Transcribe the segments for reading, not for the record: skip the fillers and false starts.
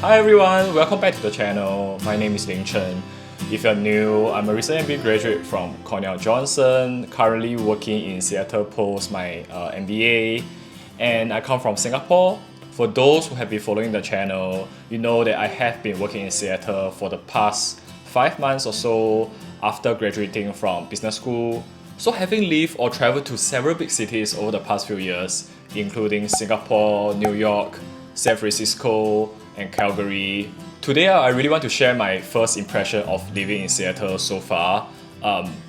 Hi everyone, welcome back to the channel. My name is Chen. If you're new, I'm a recent MBA graduate from Cornell Johnson, currently working in Seattle post my MBA, and I come from Singapore. For those who have been following the channel, you know that I have been working in Seattle for the past 5 months or so after graduating from business school. So having lived or traveled to several big cities over the past few years, including Singapore, New York, San Francisco, and Calgary. Today I really want to share my first impression of living in Seattle so far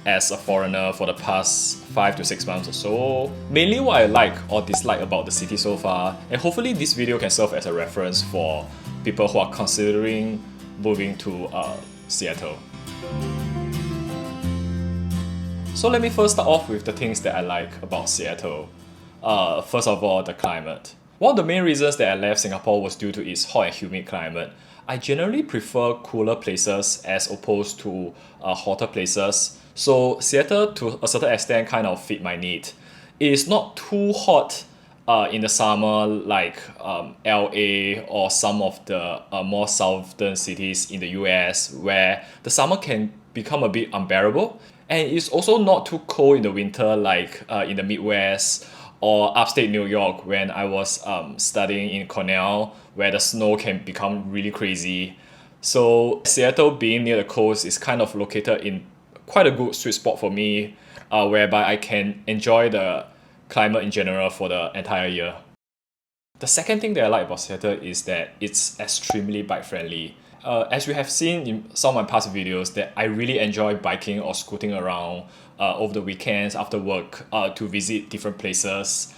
as a foreigner for the past 5 to 6 months or so. Mainly what I like or dislike about the city so far, and hopefully this video can serve as a reference for people who are considering moving to Seattle. So let me first start off with the things that I like about Seattle. First of all, the climate. One of the main reasons that I left Singapore was due to its hot and humid climate. I generally prefer cooler places as opposed to hotter places. So Seattle, to a certain extent, kind of fit my need. It is not too hot in the summer like LA or some of the more southern cities in the US, where the summer can become a bit unbearable. And it's also not too cold in the winter like in the Midwest or upstate New York when I was studying in Cornell, where the snow can become really crazy. So Seattle, being near the coast, is kind of located in quite a good sweet spot for me, whereby I can enjoy the climate in general for the entire year. The second thing that I like about Seattle is that it's extremely bike friendly. As we have seen in some of my past videos, that I really enjoy biking or scooting around over the weekends after work to visit different places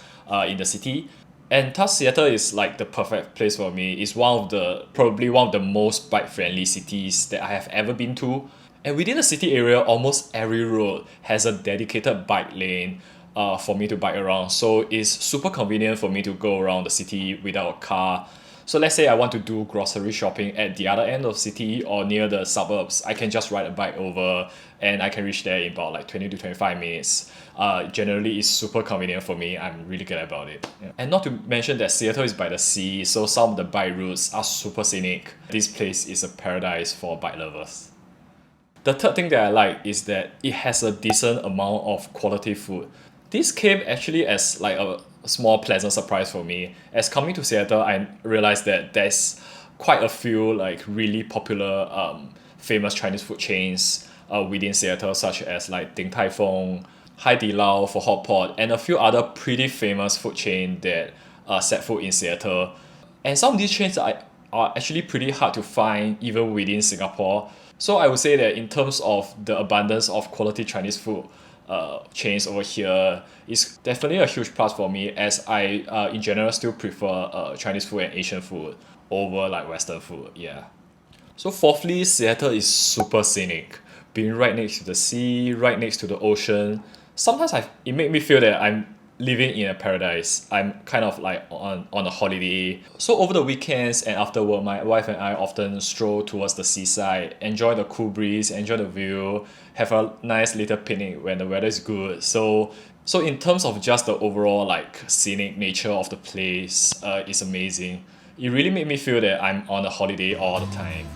in the city. And thus Seattle is like the perfect place for me. It's probably one of the most bike friendly cities that I have ever been to. And within the city area, almost every road has a dedicated bike lane for me to bike around. So it's super convenient for me to go around the city without a car. So let's say I want to do grocery shopping at the other end of the city or near the suburbs, I can just ride a bike over and I can reach there in about like 20 to 25 minutes. Generally, it's super convenient for me. I'm really glad about it. Yeah. And not to mention that Seattle is by the sea, so some of the bike routes are super scenic. This place is a paradise for bike lovers. The third thing that I like is that it has a decent amount of quality food. This came actually as like a small pleasant surprise for me. As coming to Seattle, I realized that there's quite a few like really popular famous Chinese food chains within Seattle, such as like Din Tai Fung, Hai Di Lao for hot pot, and a few other pretty famous food chains that set food in Seattle. And some of these chains are actually pretty hard to find even within Singapore. So I would say that in terms of the abundance of quality Chinese food chains over here is definitely a huge plus for me, as I in general still prefer Chinese food and Asian food over like Western food. Yeah. So fourthly, Seattle is super scenic. Being right next to the sea, right next to the ocean, sometimes it makes me feel that I'm living in a paradise. I'm kind of like on a holiday. So over the weekends and after work, my wife and I often stroll towards the seaside, enjoy the cool breeze, enjoy the view, have a nice little picnic when the weather is good. So in terms of just the overall like scenic nature of the place, it's amazing. It really made me feel that I'm on a holiday all the time.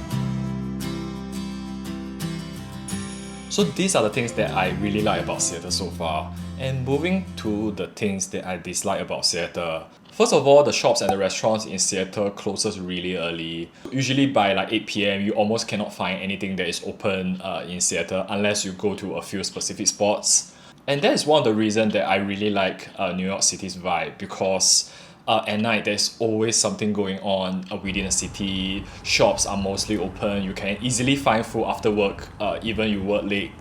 So these are the things that I really like about Seattle so far. And moving to the things that I dislike about Seattle. First of all, the shops and the restaurants in Seattle closes really early. Usually by like 8 p.m, you almost cannot find anything that is open in Seattle unless you go to a few specific spots. And that is one of the reasons that I really like New York City's vibe, because at night there's always something going on within the city. Shops are mostly open. You can easily find food after work, even you work late.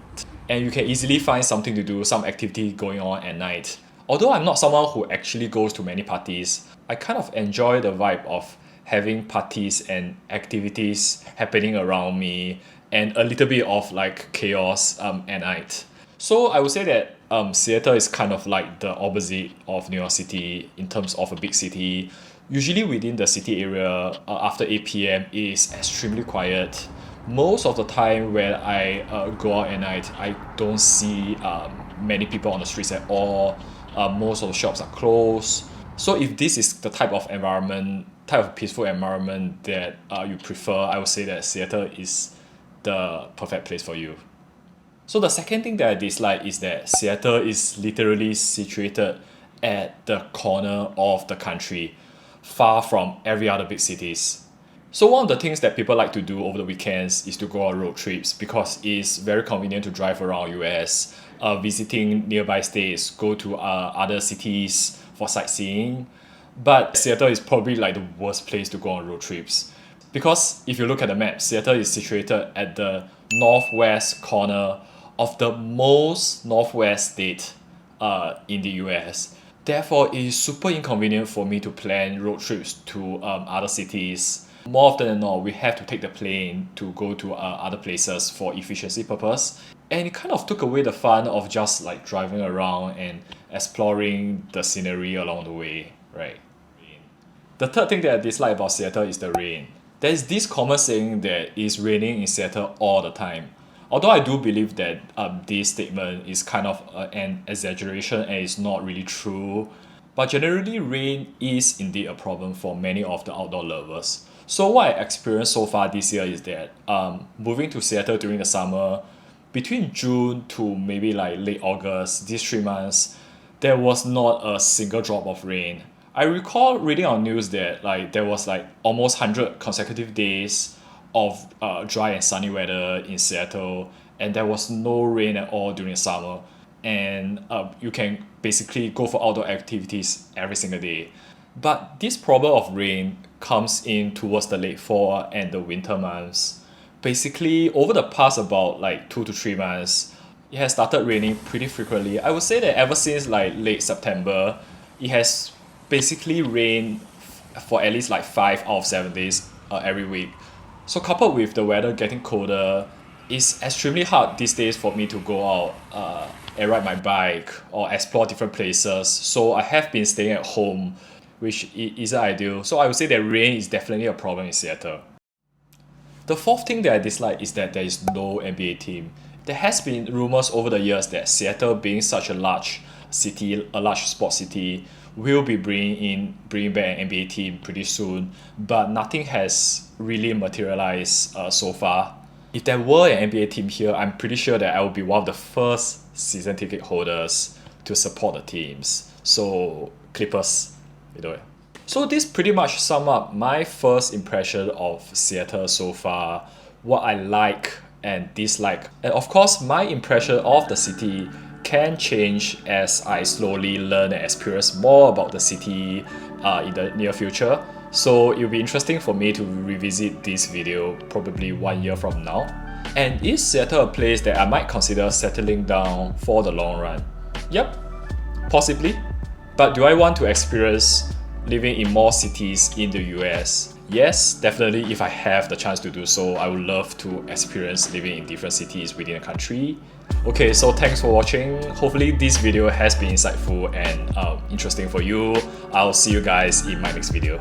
And you can easily find something to do, some activity going on at night. Although I'm not someone who actually goes to many parties, I kind of enjoy the vibe of having parties and activities happening around me and a little bit of like chaos at night. So I would say that Seattle is kind of like the opposite of New York City in terms of a big city. Usually within the city area, after 8 p.m, it is extremely quiet. Most of the time when I go out at night, I don't see many people on the streets at all. Most of the shops are closed. So if this is the type of environment type of peaceful environment that you prefer, I would say that Seattle is the perfect place for you. So the second thing that I dislike is that Seattle is literally situated at the corner of the country, far from every other big cities. So one of the things that people like to do over the weekends is to go on road trips because it's very convenient to drive around US, visiting nearby states, go to other cities for sightseeing. But Seattle is probably like the worst place to go on road trips. Because if you look at the map, Seattle is situated at the northwest corner of the most northwest state in the US. Therefore, it is super inconvenient for me to plan road trips to other cities. More often than not, we have to take the plane to go to other places for efficiency purpose. And it kind of took away the fun of just like driving around and exploring the scenery along the way, right? The third thing that I dislike about Seattle is the rain. There is this common saying that it's raining in Seattle all the time. Although I do believe that this statement is kind of an exaggeration and it's not really true, but generally rain is indeed a problem for many of the outdoor lovers. So what I experienced so far this year is that moving to Seattle during the summer, between June to maybe like late August, these 3 months, there was not a single drop of rain. I recall reading on news that like there was like almost 100 consecutive days of dry and sunny weather in Seattle, and there was no rain at all during the summer. And you can basically go for outdoor activities every single day. But this problem of rain comes in towards the late fall and the winter months. Basically, over the past about like 2 to 3 months, it has started raining pretty frequently. I would say that ever since like late September, it has basically rained for at least like 5 out of 7 days every week. So coupled with the weather getting colder, it's extremely hard these days for me to go out and ride my bike or explore different places. So I have been staying at home, which isn't ideal. So I would say that rain is definitely a problem in Seattle. The fourth thing that I dislike is that there is no NBA team. There has been rumors over the years that Seattle, being such a large city, a large sports city, will be bringing back an NBA team pretty soon, but nothing has really materialized so far. If there were an NBA team here, I'm pretty sure that I will be one of the first season ticket holders to support the teams. So Clippers, So this pretty much sum up my first impression of Seattle so far, what I like and dislike. And of course, my impression of the city can change as I slowly learn and experience more about the city in the near future. So it'll be interesting for me to revisit this video probably 1 year from now. And is Seattle a place that I might consider settling down for the long run? Yep, possibly. But do I want to experience living in more cities in the US? Yes, definitely. If I have the chance to do so, I would love to experience living in different cities within the country. Okay, so thanks for watching. Hopefully this video has been insightful and interesting for you. I'll see you guys in my next video.